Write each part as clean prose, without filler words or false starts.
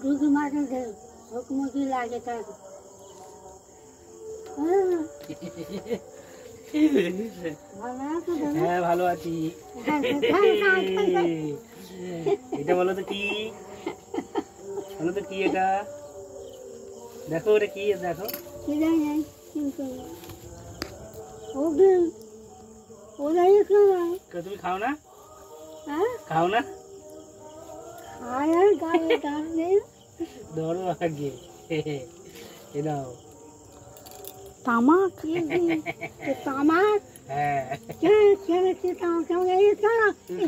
শুকি মাকে দে শুকমুখী লাগে তার হ্যাঁ ভালো আছি। এটা বলো তো কি, বলো তো কি এটা, দেখো ওটা কি, দেখো তুমি খাও না, খাও না, ধরো আগে এ নাও তামাক তামাক হ্যাঁ তুমি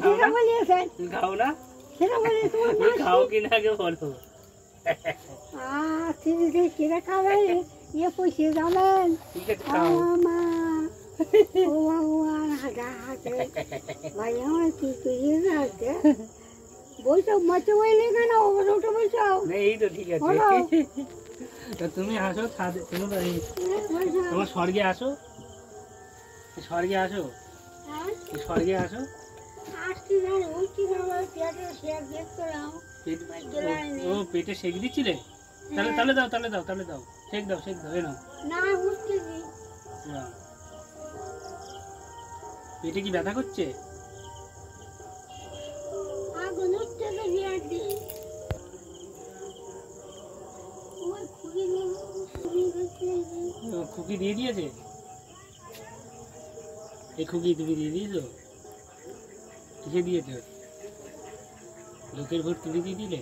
খাও না, তুমি খাও কি না আগে বলো। কিরা খাবে ইয়ে পয়সা যাবেন ঠিক আছে খাও। বৈশাখ মাছে বইলে কেন ওটা বৈশাখ এই তো ঠিক আছে, তা তুমি আসো তোমার স্বর্গে আসো, স্বর্গে আসো, স্বর্গে আসো। ও পেটে সেক দিচ্ছিলে, তাহলে তাহলে দাও, তাহলে দাও, তাহলে দাও, সেক দাও, সেক দাও, এ নাও। পেটে কি ব্যথা করছে? খুকি দিয়ে দিয়েছে, এই খুকি তুমি দিয়ে দিয়েছো, কিসে দিয়েছো? লোকের ভোট তুমি দিয়ে দিলে।